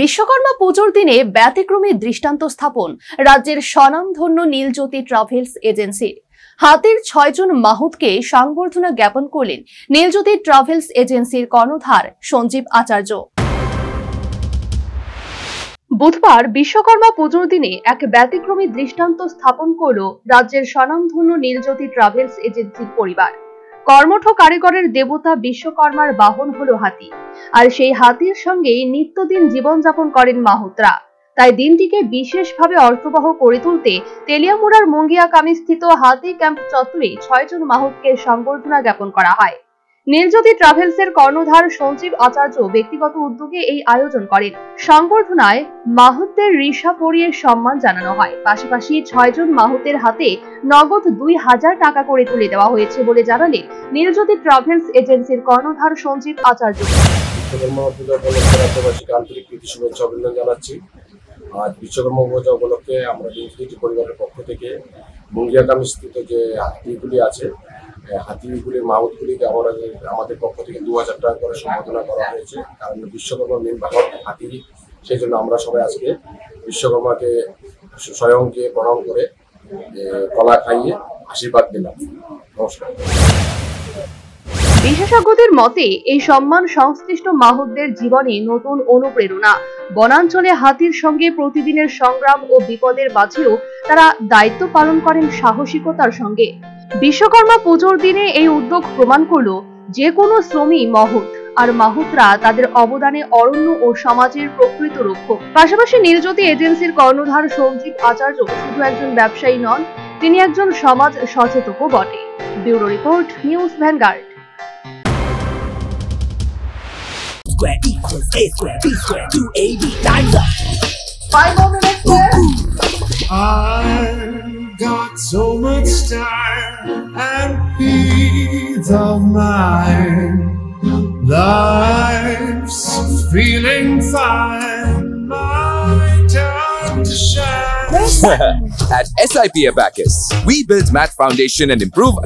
বিশ্বকর্মা পুজোর দিনে ব্যতিক্রমী দৃষ্টান্ত স্থাপন রাজ্যের স্বনামধন্য নীলজ্যোতি ট্রাভেলস এজেন্সির। হাতির ৬ জন মাহুতকে সংবর্ধনা জ্ঞাপন করলেন নীলজ্যোতি ট্রাভেলস এজেন্সির কর্ণধার সঞ্জীব আচার্য। বুধবার বিশ্বকর্মা পুজোর দিনে এক ব্যতিক্রমী দৃষ্টান্ত স্থাপন করল রাজ্যের স্বনামধন্য নীলজ্যোতি ট্রাভেলস এজেন্সির পরিবার। কর্মঠ কারিগরের দেবতা বিশ্বকর্মার বাহন হলো হাতি, আর সেই হাতির সঙ্গেই নিত্যদিন জীবনযাপন করেন মাহুতরা। তাই দিনটিকে বিশেষভাবে অর্থবহ করে তুলতে তেলিয়ামুড়ার মুঙ্গিয়াকামিস্থিত হাতি ক্যাম্প চত্বরে ৬ জন মাহুতকে সংবর্ধনা জ্ঞাপন করা হয়। নীলজ্যোতি ট্রাভেলসের কর্ণধার সঞ্জীব আচার্য ব্যক্তিগত উদ্যোগে এই আয়োজন করেন। সংবর্ধনায় মাহুতদের ঋষা পরিয়ে সম্মান জানানো হয়। পাশাপাশি ৬ জন মাহুতের হাতে নগদ ২,০০০ টাকা করে তুলে দেওয়া হয়েছে বলে জানালেন নীলজ্যোতি ট্রাভেলস এজেন্সির কর্ণধার সঞ্জীব আচার্য। আজ বিশ্বকর্মা পূজা উপলক্ষে আমরা নীলজ্যোতি পরিবারের পক্ষ থেকে মুঙ্গিয়াকামিস্থিত যে হাতিগুলি আছে, হাতিগুলির মাহুতগুলিকে আমাদের পক্ষ থেকে ২,০০০ টাকা করে সম্বোধনা করা হয়েছে। কারণ বিশ্বকর্মা মেন বাহক হাতি, সেই জন্য আমরা সবাই আজকে বিশ্বকর্মাকে স্বয়ং গিয়ে প্রণাম করে কলা খাইয়ে আশীর্বাদ দিলাম। নমস্কার। বিশেষজ্ঞদের মতে এই সম্মান সংশ্লিষ্ট মাহুতদের জীবনে নতুন অনুপ্রেরণা। বনাঞ্চলে হাতির সঙ্গে প্রতিদিনের সংগ্রাম ও বিপদের মাঝেও তারা দায়িত্ব পালন করেন সাহসিকতার সঙ্গে। বিশ্বকর্মা পুজোর দিনে এই উদ্যোগ প্রমাণ করল যে কোনো শ্রমী মহৎ, আর মাহুতরা তাদের অবদানে অরণ্য ও সমাজের প্রকৃত রক্ষক। পাশাপাশি নীলজ্যোতি এজেন্সির কর্ণধার সঞ্জীব আচার্য শুধু একজন ব্যবসায়ী নন, তিনি একজন সমাজ সচেতকও বটে। Bureau report, news vanguard. Square equals A square, B square, 2AB times up. 5 more minutes there. I've got so much time and peace of mind. Life's feeling fine. My time to shine. At SIP Abacus, we build math foundation and improve